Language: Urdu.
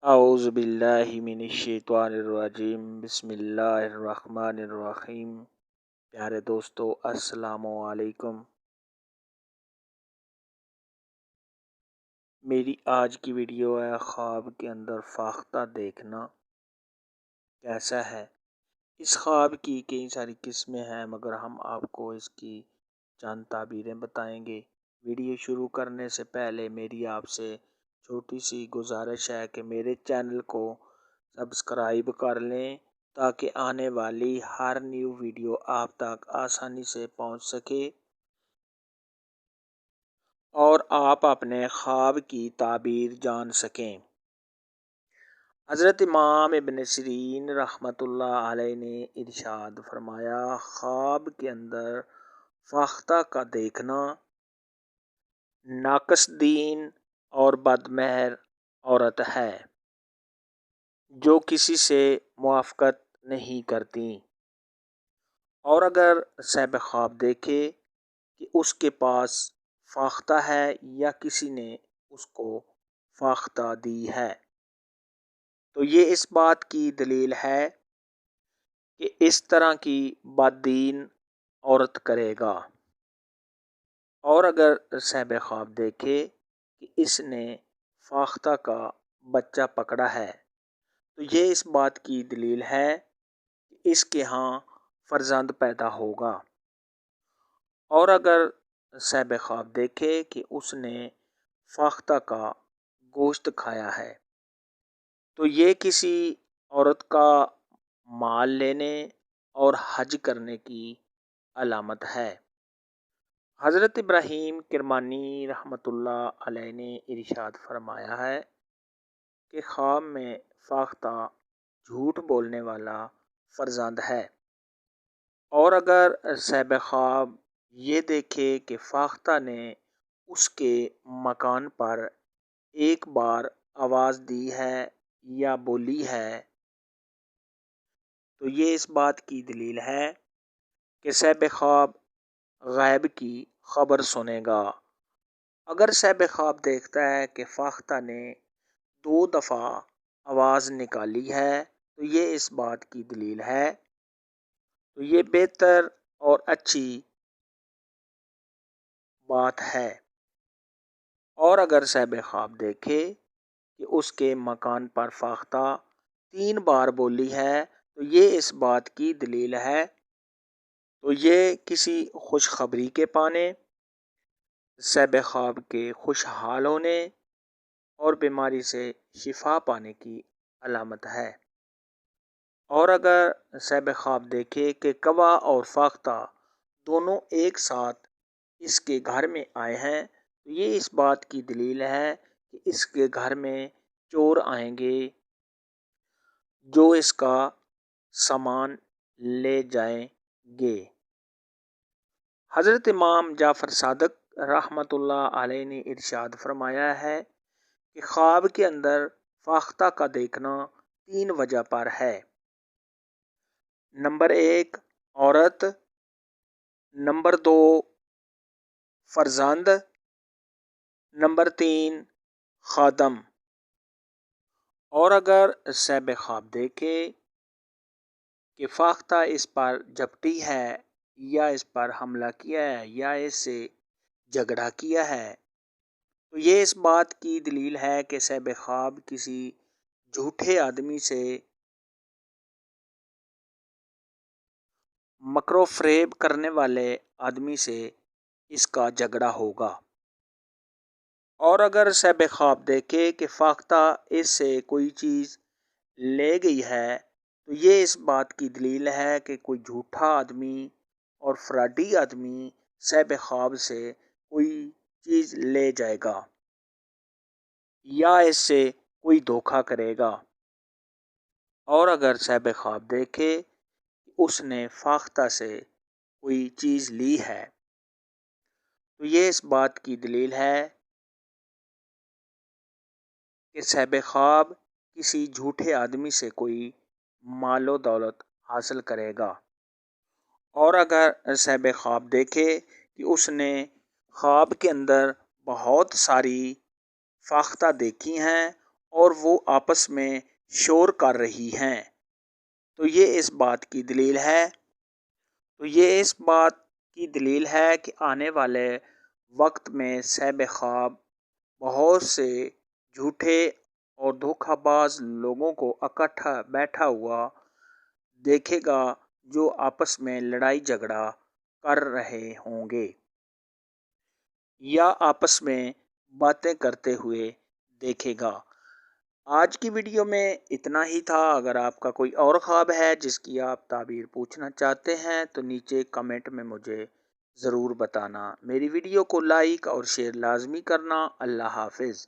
اعوذ باللہ من الشیطان الرجیم بسم اللہ الرحمن الرحیم۔ پیارے دوستو السلام علیکم۔ میری آج کی ویڈیو ہے خواب کے اندر فاختہ دیکھنا کیسا ہے۔ اس خواب کی کئی ساری قسمیں ہیں مگر ہم آپ کو اس کی چند تعبیریں بتائیں گے۔ ویڈیو شروع کرنے سے پہلے میری آپ سے چھوٹی سی گزارش ہے کہ میرے چینل کو سبسکرائب کر لیں تاکہ آنے والی ہر نیو ویڈیو آپ تک آسانی سے پہنچ سکے اور آپ اپنے خواب کی تعبیر جان سکیں۔ حضرت امام ابن سیرین رحمۃ اللہ علیہ نے ارشاد فرمایا، خواب کے اندر فاختہ کا دیکھنا ناقص دین اور بدمہر عورت ہے جو کسی سے موافقت نہیں کرتی، اور اگر صاحب خواب دیکھے کہ اس کے پاس فاختہ ہے یا کسی نے اس کو فاختہ دی ہے تو یہ اس بات کی دلیل ہے کہ اس طرح کی بد دین عورت کرے گا، اور اگر صاحب خواب دیکھے کہ اس نے فاختہ کا بچہ پکڑا ہے تو یہ اس بات کی دلیل ہے کہ اس کے ہاں فرزند پیدا ہوگا، اور اگر صاحب خواب دیکھے کہ اس نے فاختہ کا گوشت کھایا ہے تو یہ کسی عورت کا مال لینے اور حج کرنے کی علامت ہے۔ حضرت ابراہیم کرمانی رحمۃ اللہ علیہ نے ارشاد فرمایا ہے کہ خواب میں فاختہ جھوٹ بولنے والا فرزند ہے، اور اگر صاحب خواب یہ دیکھے کہ فاختہ نے اس کے مکان پر ایک بار آواز دی ہے یا بولی ہے تو یہ اس بات کی دلیل ہے کہ صاحب خواب غیب کی خبر سنے گا۔ اگر صاحب خواب دیکھتا ہے کہ فاختہ نے 2 دفعہ آواز نکالی ہے تو یہ اس بات کی دلیل ہے، تو یہ بہتر اور اچھی بات ہے، اور اگر صاحب خواب دیکھے کہ اس کے مکان پر فاختہ 3 بار بولی ہے تو یہ اس بات کی دلیل ہے، تو یہ کسی خوشخبری کے پانے، صاحب خواب کے خوشحال ہونے اور بیماری سے شفا پانے کی علامت ہے۔ اور اگر صاحب خواب دیکھے کہ کوا اور فاختہ دونوں ایک ساتھ اس کے گھر میں آئے ہیں تو یہ اس بات کی دلیل ہے کہ اس کے گھر میں چور آئیں گے جو اس کا سامان لے جائیں گے۔ حضرت امام جعفر صادق رحمۃ اللہ علیہ نے ارشاد فرمایا ہے کہ خواب کے اندر فاختہ کا دیکھنا 3 وجہ پر ہے۔ نمبر 1 عورت، نمبر 2 فرزند، نمبر 3 خادم۔ اور اگر صاحب خواب دیکھے کہ فاختہ اس پر جھپٹی ہے یا اس پر حملہ کیا ہے یا اس سے جھگڑا کیا ہے تو یہ اس بات کی دلیل ہے کہ صاحب خواب کسی جھوٹے آدمی سے مکر و فریب کرنے والے آدمی سے اس کا جھگڑا ہوگا، اور اگر صاحب خواب دیکھے کہ فاختہ اس سے کوئی چیز لے گئی ہے تو یہ اس بات کی دلیل ہے کہ کوئی جھوٹا آدمی اور فراڈی آدمی صاحب خواب سے کوئی چیز لے جائے گا یا اس سے کوئی دھوکہ کرے گا، اور اگر صاحب خواب دیکھے کہ اس نے فاختہ سے کوئی چیز لی ہے تو یہ اس بات کی دلیل ہے کہ صاحب خواب کسی جھوٹے آدمی سے کوئی مال و دولت حاصل کرے گا، اور اگر صاحب خواب دیکھے کہ اس نے خواب کے اندر بہت ساری فاختہ دیکھی ہیں اور وہ آپس میں شور کر رہی ہیں، تو یہ اس بات کی دلیل ہے کہ آنے والے وقت میں صاحب خواب بہت سے جھوٹے اور دھوکہ باز لوگوں کو اکٹھا بیٹھا ہوا دیکھے گا جو آپس میں لڑائی جھگڑا کر رہے ہوں گے یا آپس میں باتیں کرتے ہوئے دیکھے گا۔ آج کی ویڈیو میں اتنا ہی تھا۔ اگر آپ کا کوئی اور خواب ہے جس کی آپ تعبیر پوچھنا چاہتے ہیں تو نیچے کمنٹ میں مجھے ضرور بتانا۔ میری ویڈیو کو لائک اور شیئر لازمی کرنا۔ اللہ حافظ۔